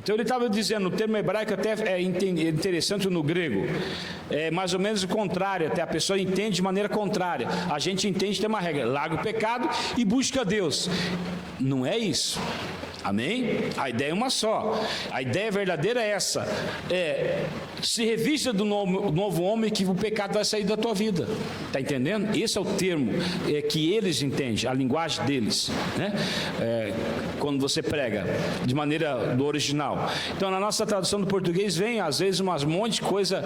Então ele estava dizendo, o termo hebraico até é interessante no grego, é mais ou menos o contrário, até a pessoa entende de maneira contrária. A gente entende, tem uma regra, larga o pecado e busca Deus. Não é isso. Amém? A ideia é uma só. A ideia verdadeira é essa: se revista do novo homem, que o pecado vai sair da tua vida. Está entendendo? Esse é o termo que eles entendem, a linguagem deles, né? Quando você prega de maneira do original. Então na nossa tradução do português vem às vezes um monte de coisa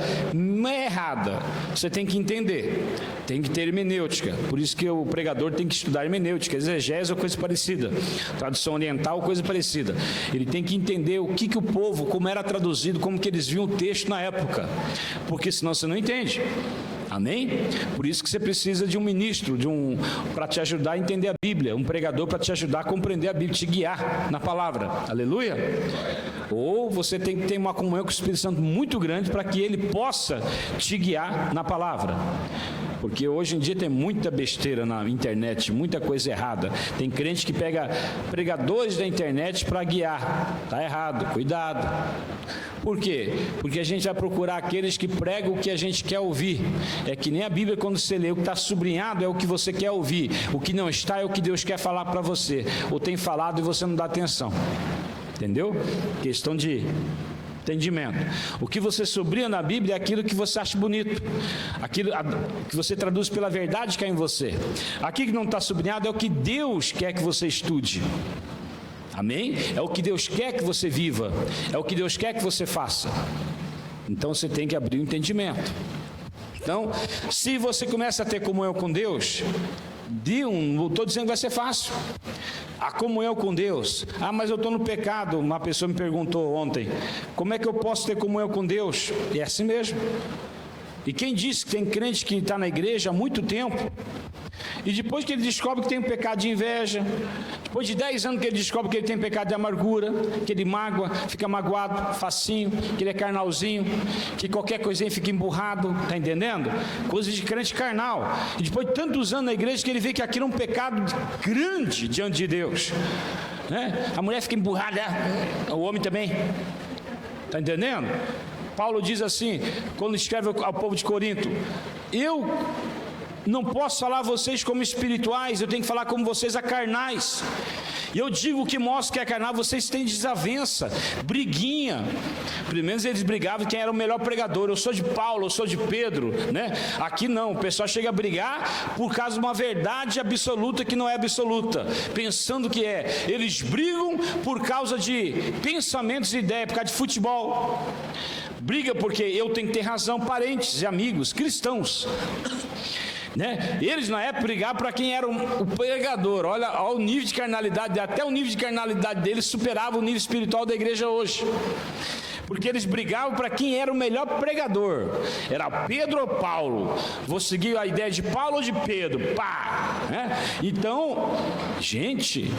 errada. Você tem que entender, tem que ter hermenêutica. Por isso que o pregador tem que estudar hermenêutica, exegese ou coisa parecida, tradução oriental, coisa parecida. Ele tem que entender o que o povo, como era traduzido, como que eles viam o texto na época, porque senão você não entende. Amém? Por isso que você precisa de um ministro, para te ajudar a entender a Bíblia, um pregador para te ajudar a compreender a Bíblia, te guiar na palavra. Aleluia? Ou você tem que ter uma comunhão com o Espírito Santo muito grande para que ele possa te guiar na palavra. Porque hoje em dia tem muita besteira na internet, muita coisa errada. Tem crente que pega pregadores da internet para guiar. Está errado, cuidado. Por quê? Porque a gente vai procurar aqueles que pregam o que a gente quer ouvir. É que nem a Bíblia, quando você lê, o que está sublinhado é o que você quer ouvir. O que não está é o que Deus quer falar para você. Ou tem falado e você não dá atenção. Entendeu? Questão de entendimento. O que você sublinha na Bíblia é aquilo que você acha bonito, aquilo que você traduz pela verdade que há em você. Aqui que não está sublinhado é o que Deus quer que você estude. Amém? É o que Deus quer que você viva, é o que Deus quer que você faça. Então você tem que abrir o entendimento. Então, se você começa a ter comunhão com Deus, não estou dizendo que vai ser fácil. A comunhão com Deus. Mas eu estou no pecado. Uma pessoa me perguntou ontem, como é que eu posso ter comunhão com Deus? É assim mesmo. E quem disse que tem crente que está na igreja há muito tempo, e depois que ele descobre que tem um pecado de inveja, depois de 10 anos que ele descobre que ele tem pecado de amargura, que ele mágoa, fica magoado, facinho, que ele é carnalzinho, que qualquer coisinha fica emburrado, está entendendo? Coisa de crente carnal. E depois de tantos anos na igreja que ele vê que aquilo é um pecado grande diante de Deus, né? A mulher fica emburrada, o homem também, está entendendo? Paulo diz assim, quando escreve ao povo de Corinto: eu não posso falar a vocês como espirituais, eu tenho que falar como vocês a carnais. E eu digo que mostra que é carnal, vocês têm desavença, briguinha. Pelo menos eles brigavam quem era o melhor pregador. Eu sou de Paulo, eu sou de Pedro, né? Aqui não, o pessoal chega a brigar por causa de uma verdade absoluta que não é absoluta, pensando que é. Eles brigam por causa de pensamentos e ideias, por causa de futebol. Briga porque eu tenho que ter razão, parentes e amigos, cristãos, né? Eles na época brigavam para quem era o pregador. Olha o nível de carnalidade, até o nível de carnalidade deles superava o nível espiritual da igreja hoje, porque eles brigavam para quem era o melhor pregador. Era Pedro ou Paulo? Vou seguir a ideia de Paulo ou de Pedro? Pá! Né? Então, gente,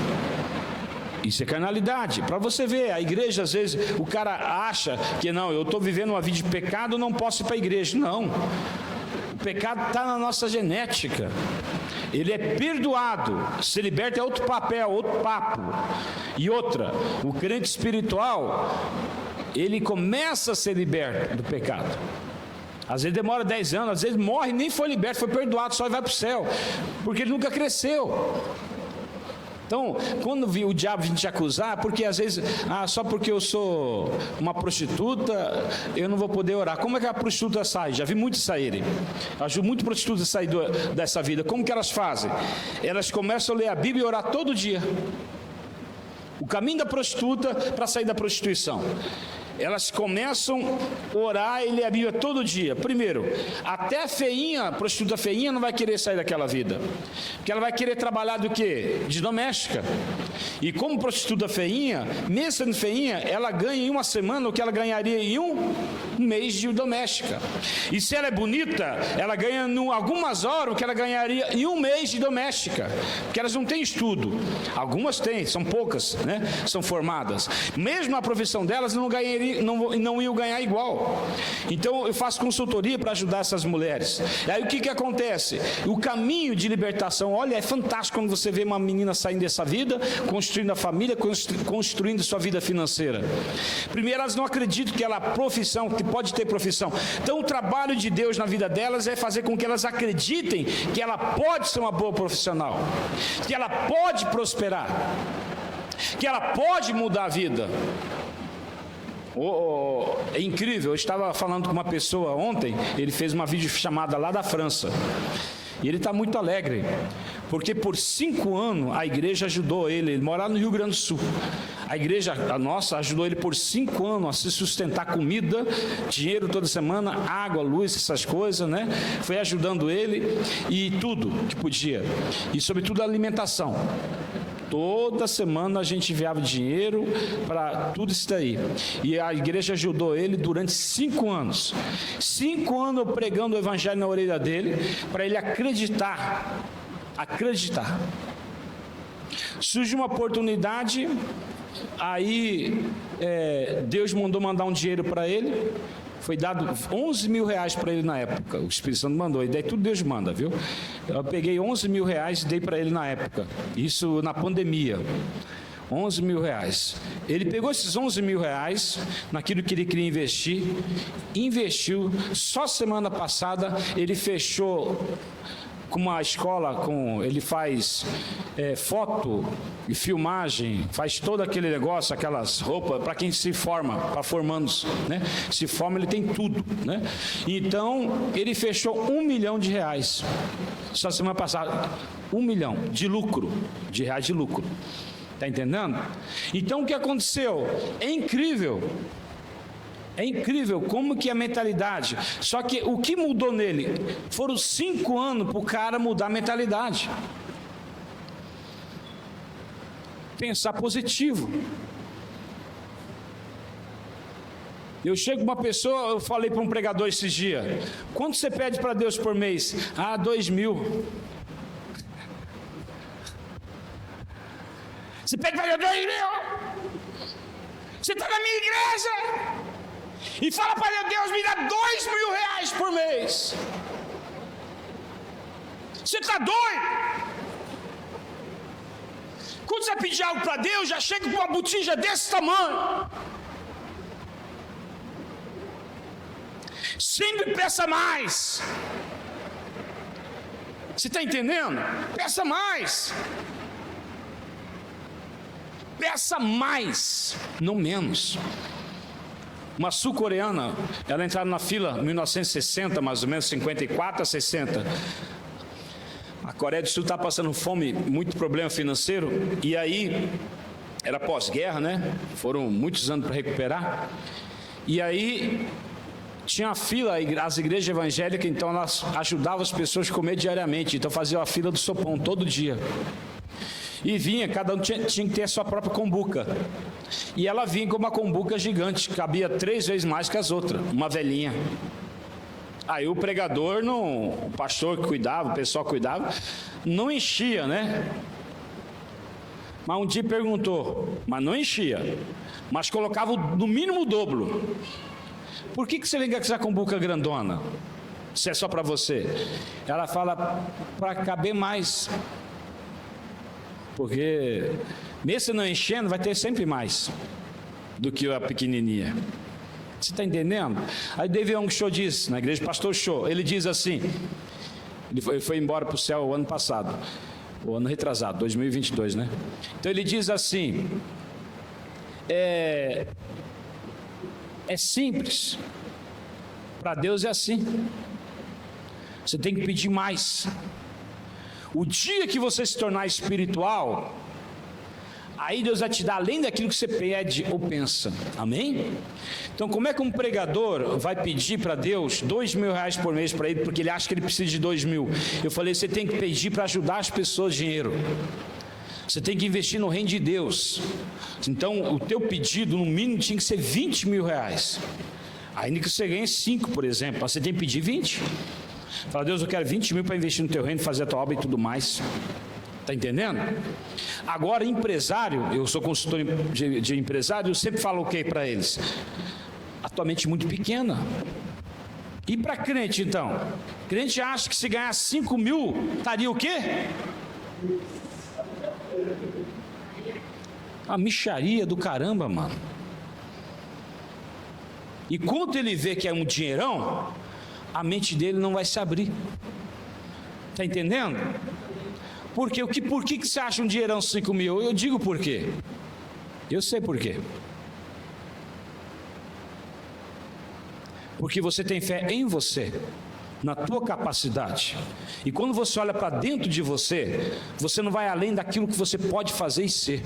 isso é carnalidade. Para você ver, a igreja, às vezes, o cara acha que não, eu estou vivendo uma vida de pecado, não posso ir para a igreja. Não. O pecado está na nossa genética. Ele é perdoado, se liberta é outro papel, outro papo. E outra, o crente espiritual, ele começa a ser liberto do pecado. Às vezes demora 10 anos, às vezes morre, nem foi liberto, foi perdoado, só vai para o céu, porque ele nunca cresceu. Então, quando o diabo vem te acusar, porque às vezes, só porque eu sou uma prostituta, eu não vou poder orar. Como é que a prostituta sai? Já vi muitos saírem. Ajudo muito prostitutas a sair dessa vida. Como que elas fazem? Elas começam a ler a Bíblia e orar todo dia. O caminho da prostituta para sair da prostituição. Elas começam a orar e ler a Bíblia todo dia. Primeiro, até a feinha, a prostituta feinha não vai querer sair daquela vida, porque ela vai querer trabalhar do quê? De doméstica. E como prostituta feinha, mesmo sendo feinha, ela ganha em uma semana o que ela ganharia em um mês de doméstica. E se ela é bonita, ela ganha em algumas horas o que ela ganharia em um mês de doméstica, porque elas não têm estudo. Algumas têm, são poucas, né? São formadas. Mesmo a profissão delas não ganharia não iam ganhar igual. Então eu faço consultoria para ajudar essas mulheres. E aí o que acontece? O caminho de libertação, olha, é fantástico quando você vê uma menina saindo dessa vida, construindo a família, construindo sua vida financeira. Primeiro, elas não acreditam que que pode ter profissão. Então o trabalho de Deus na vida delas é fazer com que elas acreditem que ela pode ser uma boa profissional, que ela pode prosperar, que ela pode mudar a vida. É incrível, eu estava falando com uma pessoa ontem, ele fez uma videochamada lá da França, e ele está muito alegre, porque por 5 anos a igreja ajudou ele morava no Rio Grande do Sul. A igreja, a nossa, ajudou ele por 5 anos a se sustentar, comida, dinheiro toda semana, água, luz, essas coisas, né? Foi ajudando ele e tudo que podia, e sobretudo a alimentação. Toda semana a gente enviava dinheiro para tudo isso daí. E a igreja ajudou ele durante 5 anos. 5 anos eu pregando o evangelho na orelha dele, para ele acreditar. Surge uma oportunidade, aí Deus mandar um dinheiro para ele. Foi dado 11 mil reais para ele na época. O Espírito Santo mandou, e daí tudo Deus manda, viu? Eu peguei 11 mil reais e dei para ele na época. Isso na pandemia. 11 mil reais. Ele pegou esses 11 mil reais naquilo que ele queria investir, investiu. Só semana passada ele fechou com uma escola, ele faz foto e filmagem, faz todo aquele negócio, aquelas roupas para quem se forma, para formandos, né? Se forma, ele tem tudo, né? Então ele fechou R$1 milhão só semana passada, 1 milhão de lucro, de reais de lucro. Tá entendendo? Então o que aconteceu? É incrível como que é a mentalidade. Só que o que mudou nele? Foram 5 anos para o cara mudar a mentalidade. Pensar positivo. Eu chego com uma pessoa, eu falei para um pregador esses dias: quanto você pede para Deus por mês? 2 mil. Você pede para Deus 2 mil? Você está na minha igreja e fala para Deus, me dá 2 mil reais por mês. Você está doido? Quando você pedir algo para Deus, já chega com uma botija desse tamanho. Sempre peça mais. Você está entendendo? Peça mais. Peça mais, não menos. Uma sul-coreana, ela entrava na fila em 1960, mais ou menos, 54 a 60. A Coreia do Sul está passando fome, muito problema financeiro, e aí, era pós-guerra, né? Foram muitos anos para recuperar. E aí, tinha a fila, as igrejas evangélicas, então elas ajudavam as pessoas a comer diariamente, então faziam a fila do sopão todo dia. E vinha, cada um tinha que ter a sua própria cumbuca. E ela vinha com uma cumbuca gigante, cabia 3 vezes mais que as outras, uma velhinha. Aí o pregador, o pastor que cuidava, o pessoal que cuidava, não enchia, né? Mas um dia perguntou, mas não enchia, mas colocava no mínimo o dobro. Por que você vem com essa cumbuca grandona? Se é só para você? Ela fala, para caber mais. Porque, mesmo não enchendo, vai ter sempre mais do que a pequenininha. Você está entendendo? Aí David Young Cho diz, na igreja Pastor Cho, ele diz assim, ele foi embora para o céu o ano passado, o ano retrasado, 2022, né? Então ele diz assim, é simples, para Deus é assim, você tem que pedir mais. O dia que você se tornar espiritual, aí Deus vai te dar além daquilo que você pede ou pensa, amém? Então como é que um pregador vai pedir para Deus 2 mil reais por mês para ele, porque ele acha que ele precisa de 2 mil? Eu falei, você tem que pedir para ajudar as pessoas dinheiro, você tem que investir no reino de Deus. Então o teu pedido no mínimo tinha que ser 20 mil reais, ainda que você ganhe 5, por exemplo, mas você tem que pedir 20. Fala, Deus, eu quero 20 mil para investir no teu reino, fazer a tua obra e tudo mais. Está entendendo? Agora, empresário, eu sou consultor de empresário, eu sempre falo o que para eles? A tua mente muito pequena. E para crente, então? Crente acha que se ganhar 5 mil, estaria o quê? A mixaria do caramba, mano. E quando ele vê que é um dinheirão, a mente dele não vai se abrir. Está entendendo? Porque por que você acha um dinheirão 5 mil? Eu digo por quê. Eu sei por quê. Porque você tem fé em você, na tua capacidade. E quando você olha para dentro de você, você não vai além daquilo que você pode fazer e ser.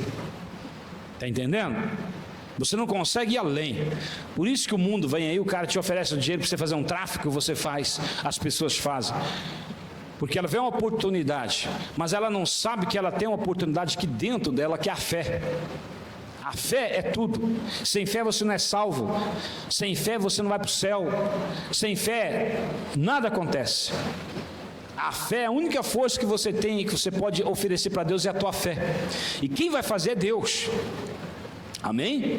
Está entendendo? Você não consegue ir além. Por isso que o mundo vem aí, o cara te oferece dinheiro para você fazer um tráfico, você faz, as pessoas fazem. Porque ela vê uma oportunidade, mas ela não sabe que ela tem uma oportunidade aqui dentro dela, que é a fé. A fé é tudo. Sem fé você não é salvo. Sem fé você não vai para o céu. Sem fé nada acontece. A fé é a única força que você tem e que você pode oferecer para Deus, é a tua fé. E quem vai fazer é Deus. Amém?